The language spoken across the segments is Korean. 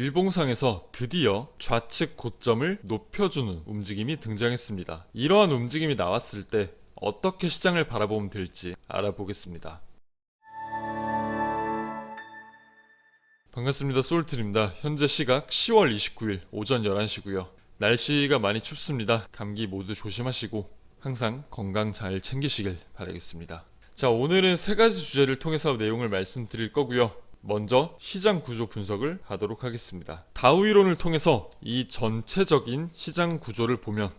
일봉상에서 드디어 좌측 고점을 높여주는 움직임이 등장했습니다. 이러한 움직임이 나왔을 때 어떻게 시장을 바라보면 될지 알아보겠습니다. 반갑습니다. 소울트입니다. 현재 시각 10월 29일 오전 11시고요. 날씨가 많이 춥습니다. 감기 모두 조심하시고 항상 건강 잘 챙기시길 바라겠습니다. 자, 오늘은 세 가지 주제를 통해서 내용을 말씀드릴 거고요. 먼저 시장 구조 분석을 하도록 하겠습니다. 다우 이론을 통해서 이 전체적인 시장 구조를 보면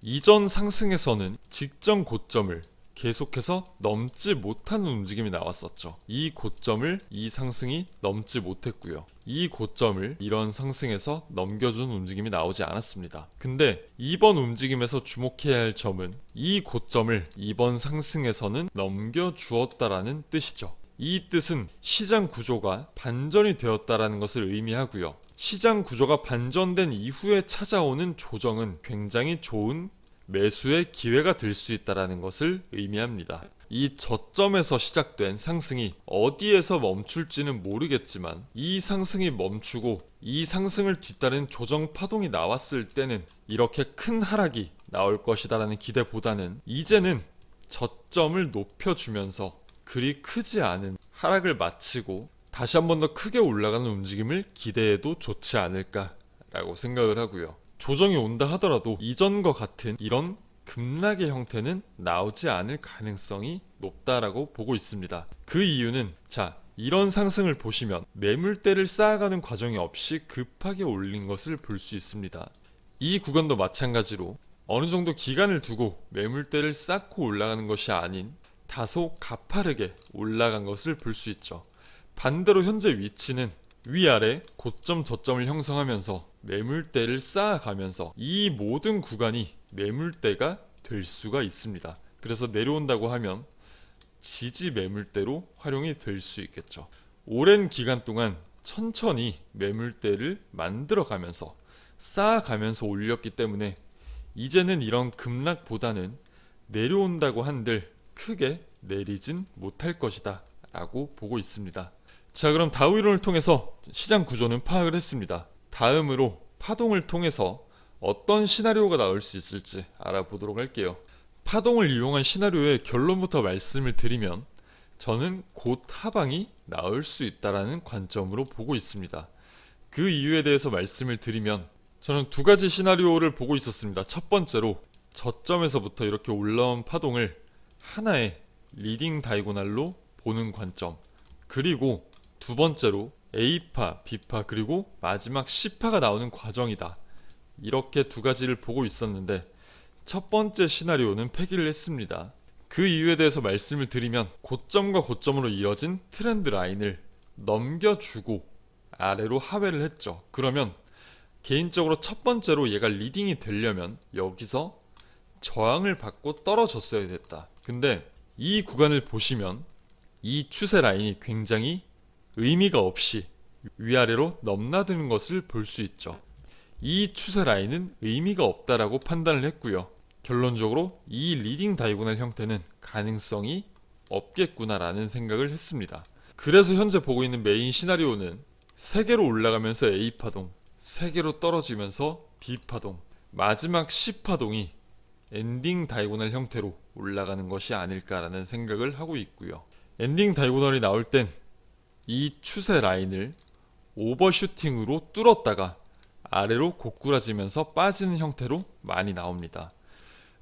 이전 상승에서는 직전 고점을 계속해서 넘지 못하는 움직임이 나왔었죠. 이 고점을 이 상승이 넘지 못했고요. 이 고점을 이런 상승에서 넘겨준 움직임이 나오지 않았습니다. 근데 이번 움직임에서 주목해야 할 점은 이 고점을 이번 상승에서는 넘겨주었다라는 뜻이죠. 이 뜻은 시장 구조가 반전이 되었다라는 것을 의미하고요. 시장 구조가 반전된 이후에 찾아오는 조정은 굉장히 좋은 매수의 기회가 될 수 있다는 것을 의미합니다. 이 저점에서 시작된 상승이 어디에서 멈출지는 모르겠지만 이 상승이 멈추고 이 상승을 뒤따른 조정 파동이 나왔을 때는 이렇게 큰 하락이 나올 것이다라는 기대보다는 이제는 저점을 높여주면서 그리 크지 않은 하락을 마치고 다시 한 번 더 크게 올라가는 움직임을 기대해도 좋지 않을까라고 생각을 하고요. 조정이 온다 하더라도 이전과 같은 이런 급락의 형태는 나오지 않을 가능성이 높다라고 보고 있습니다. 그 이유는 이런 상승을 보시면 매물대를 쌓아가는 과정이 없이 급하게 올린 것을 볼 수 있습니다. 이 구간도 마찬가지로 어느 정도 기간을 두고 매물대를 쌓고 올라가는 것이 아닌 다소 가파르게 올라간 것을 볼 수 있죠. 반대로 현재 위치는 위아래 고점 저점을 형성하면서 매물대를 쌓아가면서 이 모든 구간이 매물대가 될 수가 있습니다. 그래서 내려온다고 하면 지지 매물대로 활용이 될 수 있겠죠. 오랜 기간 동안 천천히 매물대를 만들어가면서 쌓아가면서 올렸기 때문에 이제는 이런 급락보다는 내려온다고 한들 크게 내리진 못할 것이다 라고 보고 있습니다. 자, 그럼 다우 이론을 통해서 시장 구조는 파악을 했습니다. 다음으로 파동을 통해서 어떤 시나리오가 나올 수 있을지 알아보도록 할게요. 파동을 이용한 시나리오의 결론부터 말씀을 드리면 저는 곧 하방이 나올 수 있다라는 관점으로 보고 있습니다. 그 이유에 대해서 말씀을 드리면 저는 두 가지 시나리오를 보고 있었습니다. 첫 번째로 저점에서부터 이렇게 올라온 파동을 하나의 리딩 다이고날로 보는 관점, 그리고 두 번째로 A파, B파, 그리고 마지막 C파가 나오는 과정이다. 이렇게 두 가지를 보고 있었는데 첫 번째 시나리오는 폐기를 했습니다. 그 이유에 대해서 말씀을 드리면 고점과 고점으로 이어진 트렌드 라인을 넘겨주고 아래로 하회를 했죠. 그러면 개인적으로 첫 번째로 얘가 리딩이 되려면 여기서 저항을 받고 떨어졌어야 됐다. 근데 이 구간을 보시면 이 추세 라인이 굉장히 의미가 없이 위아래로 넘나드는 것을 볼 수 있죠. 이 추세 라인은 의미가 없다라고 판단을 했고요. 결론적으로 이 리딩 다이고널 형태는 가능성이 없겠구나라는 생각을 했습니다. 그래서 현재 보고 있는 메인 시나리오는 3개로 올라가면서 A파동, 3개로 떨어지면서 B파동, 마지막 C파동이 엔딩 다이고널 형태로 올라가는 것이 아닐까라는 생각을 하고 있고요. 엔딩 다이고널이 나올 땐 이 추세 라인을 오버슈팅으로 뚫었다가 아래로 고꾸라지면서 빠지는 형태로 많이 나옵니다.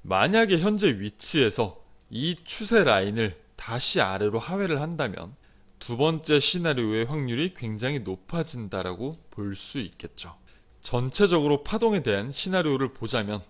만약에 현재 위치에서 이 추세 라인을 다시 아래로 하회를 한다면 두 번째 시나리오의 확률이 굉장히 높아진다라고 볼 수 있겠죠. 전체적으로 파동에 대한 시나리오를 보자면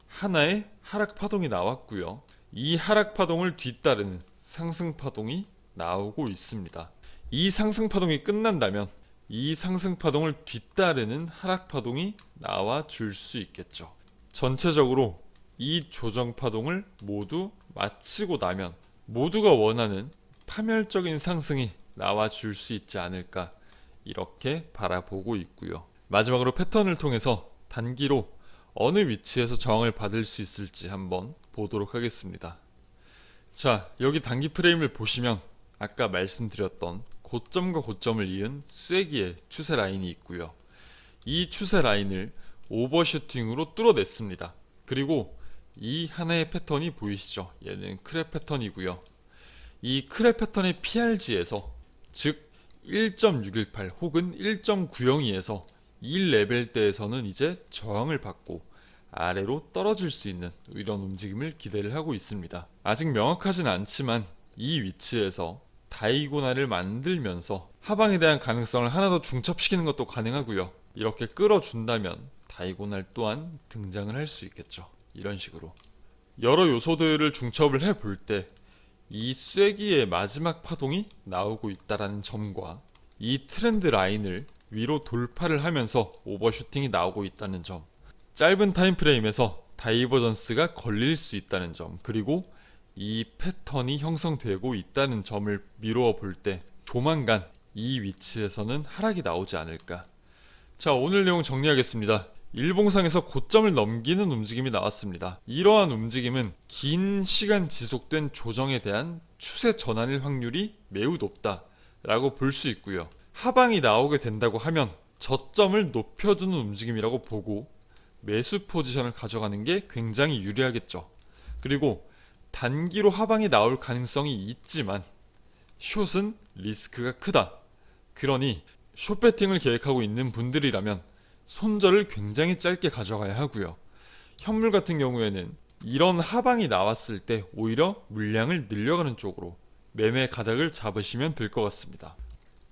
하나의 하락 파동이 나왔고요. 이 하락 파동을 뒤따르는 상승 파동이 나오고 있습니다. 이 상승 파동이 끝난다면 이 상승 파동을 뒤따르는 하락 파동이 나와 줄 수 있겠죠. 전체적으로 이 조정 파동을 모두 마치고 나면 모두가 원하는 파멸적인 상승이 나와 줄 수 있지 않을까 이렇게 바라보고 있고요. 마지막으로 패턴을 통해서 단기로 어느 위치에서 저항을 받을 수 있을지 한번 보도록 하겠습니다. 자, 여기 단기 프레임을 보시면 아까 말씀드렸던 고점과 고점을 이은 쐐기의 추세 라인이 있고요. 이 추세 라인을 오버슈팅으로 뚫어냈습니다. 그리고 이 하나의 패턴이 보이시죠? 얘는 크랩 패턴이고요. 이 크랩 패턴의 PRG에서, 즉 1.618 혹은 1.902에서 이 레벨대에서는 이제 저항을 받고 아래로 떨어질 수 있는 이런 움직임을 기대를 하고 있습니다. 아직 명확하진 않지만 이 위치에서 다이고날을 만들면서 하방에 대한 가능성을 하나 더 중첩시키는 것도 가능하고요. 이렇게 끌어준다면 다이고날 또한 등장을 할 수 있겠죠. 이런 식으로 여러 요소들을 중첩을 해볼 때 이 쐐기의 마지막 파동이 나오고 있다는 점과 이 트렌드 라인을 위로 돌파를 하면서 오버슈팅이 나오고 있다는 점, 짧은 타임프레임에서 다이버전스가 걸릴 수 있다는 점, 그리고 이 패턴이 형성되고 있다는 점을 미루어 볼 때 조만간 이 위치에서는 하락이 나오지 않을까. 자, 오늘 내용 정리하겠습니다. 일봉상에서 고점을 넘기는 움직임이 나왔습니다. 이러한 움직임은 긴 시간 지속된 조정에 대한 추세 전환일 확률이 매우 높다라고 볼 수 있고요. 하방이 나오게 된다고 하면 저점을 높여주는 움직임이라고 보고 매수 포지션을 가져가는 게 굉장히 유리하겠죠. 그리고 단기로 하방이 나올 가능성이 있지만 숏은 리스크가 크다. 그러니 숏 배팅을 계획하고 있는 분들이라면 손절을 굉장히 짧게 가져가야 하고요. 현물 같은 경우에는 이런 하방이 나왔을 때 오히려 물량을 늘려가는 쪽으로 매매 가닥을 잡으시면 될 것 같습니다.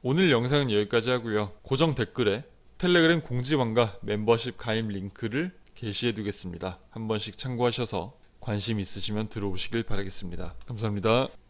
오늘 영상은 여기까지 하고요. 고정 댓글에 텔레그램 공지방과 멤버십 가입 링크를 게시해 두겠습니다. 한 번씩 참고하셔서 관심 있으시면 들어오시길 바라겠습니다. 감사합니다.